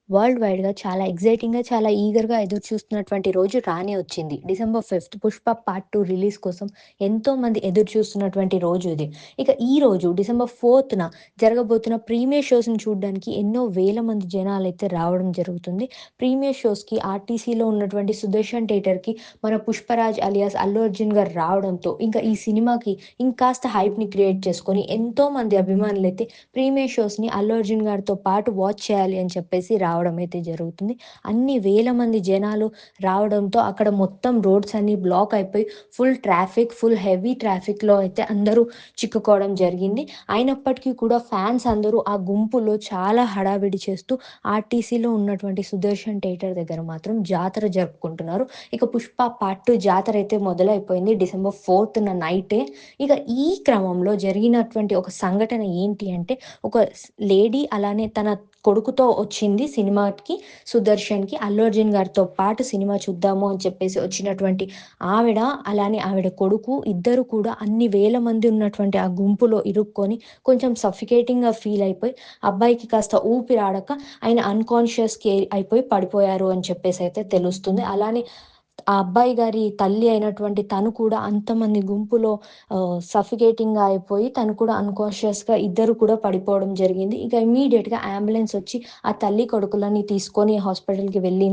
World వైడ్‌గా చాలా ఎక్సైటింగ్‌గా, చాలా ఈగర్‌గా ఎదురు చూస్తున్నటువంటి రోజు రానే వచ్చింది. డిసెంబర్ 5 పుష్ప పార్ట్ 2 రిలీజ్ కోసం ఎంతోమంది ఎదురు చూస్తున్నటువంటి రోజు ఇది. ఇక ఈ రోజు డిసెంబర్ 4న జరగబోతున్న ప్రీమియర్ షోస్‌ని చూడ్డానికి ఎన్నో వేల మంది జనాలైతే రావడం జరుగుతుంది. ప్రీమియర్ షోస్‌కి ఆర్టీసీలో ఉన్నటువంటి సుదర్శన్ థియేటర్‌కి మన పుష్పరాజ్ అలియాస్ అల్లు అర్జున్ గారు రావడంతో ఇంకా ఈ సినిమాకి ఇంకాస్త హైప్‌ని క్రియేట్ చేసుకొని ఎంతోమంది అభిమానులైతే ప్రీమియర్ షోస్‌ని అల్లు అర్జున్ గారితో పాటు వాచ్ చేయాలి అని చెప్పేసి రావడం అయితే జరుగుతుంది. అన్ని వేల మంది జనాలు రావడంతో అక్కడ మొత్తం రోడ్స్ అన్నీ బ్లాక్ అయిపోయి ఫుల్ ట్రాఫిక్, ఫుల్ హెవీ ట్రాఫిక్‌లో అయితే అందరూ చిక్కుకోవడం జరిగింది. అయినప్పటికీ కూడా ఫ్యాన్స్ అందరూ ఆ గుంపులో చాలా హడావిడి చేస్తూ ఆర్టీసీలో ఉన్నటువంటి సుదర్శన్ థియేటర్ దగ్గర మాత్రం జాతర జరుపుకుంటున్నారు. ఇక 'పుష్ప పార్ట్ 2' జాతర అయితే మొదలైపోయింది డిసెంబర్ 4న నైటే. ఇక ఈ క్రమంలో జరిగినటువంటి ఒక సంఘటన ఏంటి అంటే ఒక లేడీ అలానే తన కొడుకుతో వచ్చింది సినిమాకి 'సుదర్శన్‌కి'. అల్లు అర్జున్ గారితో పాటు సినిమా చూద్దాము అని చెప్పేసి వచ్చినటువంటి ఆవిడ, అలానే ఆవిడ కొడుకు ఇద్దరు కూడా అన్ని వేల మంది ఉన్నటువంటి ఆ గుంపులో ఇరుక్కొని కొంచెం సఫికేటింగ్‌గా ఫీల్ అయిపోయి, అబ్బాయికి కాస్త ఊపిరాడక ఆయన అన్‌కాన్షియస్‌కి అయిపోయి పడిపోయారు అని చెప్పేసయితే తెలుస్తుంది. అలానే ఆ అబ్బాయి గారి తల్లి అయినటువంటి తను కూడా అంతమంది గుంపులో సఫికేటింగ్‌గా అయిపోయి తను కూడా అన్‌కాన్షియస్‌గా ఇద్దరు కూడా పడిపోవడం జరిగింది. ఇక ఇమ్మీడియేట్‌గా అంబులెన్స్ వచ్చి ఆ తల్లి, కొడుకులని తీసుకొని హాస్పిటల్‌కి వెళ్ళిన